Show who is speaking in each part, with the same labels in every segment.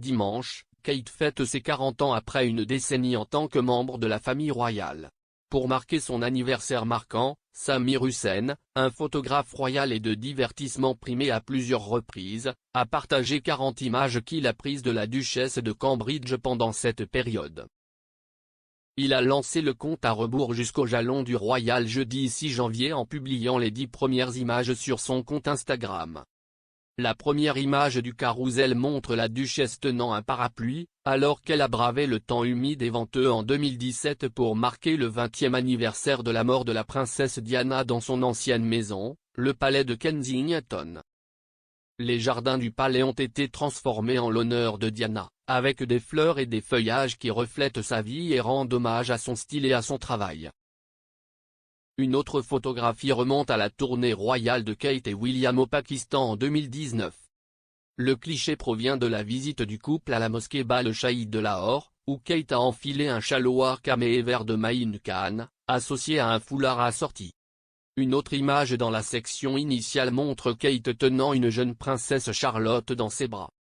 Speaker 1: Dimanche, Kate fête ses 40 ans après une décennie en tant que membre de la famille royale. Pour marquer son anniversaire marquant, Samir Hussain, un photographe royal et de divertissement primé à plusieurs reprises, a partagé 40 images qu'il a prises de la duchesse de Cambridge pendant cette période. Il a lancé le compte à rebours jusqu'au jalon du royal jeudi 6 janvier en publiant les 10 premières images sur son compte Instagram. La première image du carrousel montre la duchesse tenant un parapluie, alors qu'elle a bravé le temps humide et venteux en 2017 pour marquer le 20e anniversaire de la mort de la princesse Diana dans son ancienne maison, le palais de Kensington. Les jardins du palais ont été transformés en l'honneur de Diana, avec des fleurs et des feuillages qui reflètent sa vie et rendent hommage à son style et à son travail. Une autre photographie remonte à la tournée royale de Kate et William au Pakistan en 2019. Le cliché provient de la visite du couple à la mosquée Bal-Shahid de Lahore, où Kate a enfilé un chaloir camé vert de Maïn Khan, associé à un foulard assorti. Une autre image dans la section initiale montre Kate tenant une jeune princesse Charlotte dans ses bras.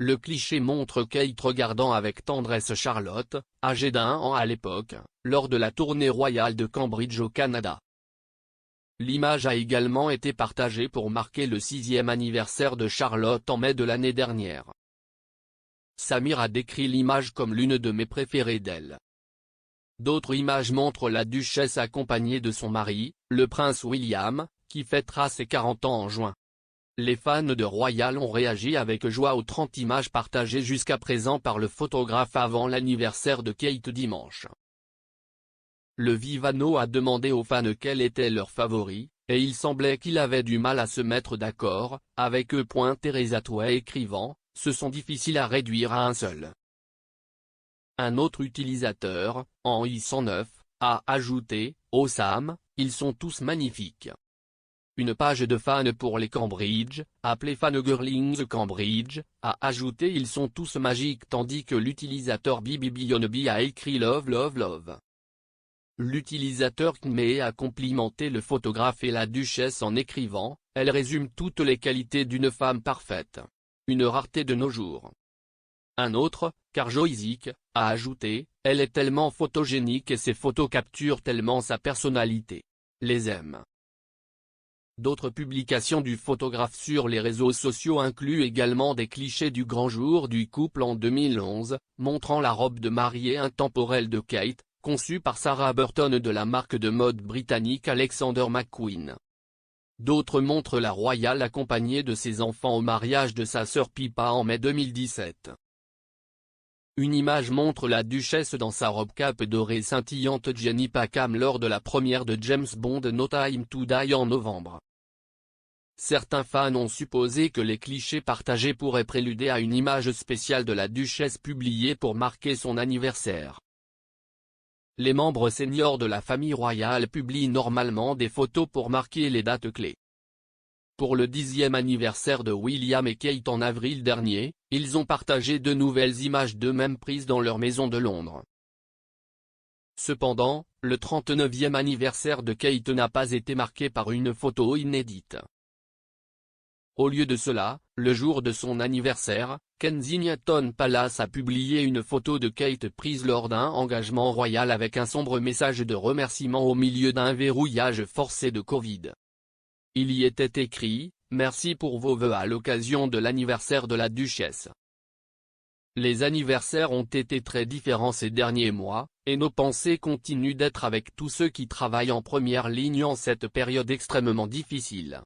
Speaker 1: Le cliché montre Kate regardant avec tendresse Charlotte, âgée d'1 an à l'époque, lors de la tournée royale de Cambridge au Canada. L'image a également été partagée pour marquer le 6e anniversaire de Charlotte en mai de l'année dernière. Samir a décrit l'image comme l'une de mes préférées d'elle. D'autres images montrent la duchesse accompagnée de son mari, le prince William, qui fêtera ses 40 ans en juin. Les fans de Royal ont réagi avec joie aux 30 images partagées jusqu'à présent par le photographe avant l'anniversaire de Kate dimanche. Le Vivano a demandé aux fans quel était leur favori, et il semblait qu'il avait du mal à se mettre d'accord, avec eux. Theresa Tway écrivant, ce sont difficiles à réduire à un seul. Un autre utilisateur, Henri109, a ajouté, oh Sam, ils sont tous magnifiques. Une page de fans pour les Cambridge, appelée Fangirlings Cambridge, a ajouté ils sont tous magiques tandis que l'utilisateur BBBionB a écrit Love Love Love. L'utilisateur Kmé a complimenté le photographe et la duchesse en écrivant, elle résume toutes les qualités d'une femme parfaite. Une rareté de nos jours. Un autre, Carjoisic, a ajouté, elle est tellement photogénique et ses photos capturent tellement sa personnalité. Les aime. D'autres publications du photographe sur les réseaux sociaux incluent également des clichés du grand jour du couple en 2011, montrant la robe de mariée intemporelle de Kate, conçue par Sarah Burton de la marque de mode britannique Alexander McQueen. D'autres montrent la royale accompagnée de ses enfants au mariage de sa sœur Pippa en mai 2017. Une image montre la duchesse dans sa robe cape dorée scintillante Jenny Packham lors de la première de James Bond No Time to Die en novembre. Certains fans ont supposé que les clichés partagés pourraient préluder à une image spéciale de la duchesse publiée pour marquer son anniversaire. Les membres seniors de la famille royale publient normalement des photos pour marquer les dates clés. Pour le 10e anniversaire de William et Kate en avril dernier, ils ont partagé de nouvelles images d'eux-mêmes prises dans leur maison de Londres. Cependant, le 39e anniversaire de Kate n'a pas été marqué par une photo inédite. Au lieu de cela, le jour de son anniversaire, Kensington Palace a publié une photo de Kate prise lors d'un engagement royal avec un sombre message de remerciement au milieu d'un verrouillage forcé de Covid. Il y était écrit, « Merci pour vos vœux à l'occasion de l'anniversaire de la duchesse. Les anniversaires ont été très différents ces derniers mois, et nos pensées continuent d'être avec tous ceux qui travaillent en première ligne en cette période extrêmement difficile.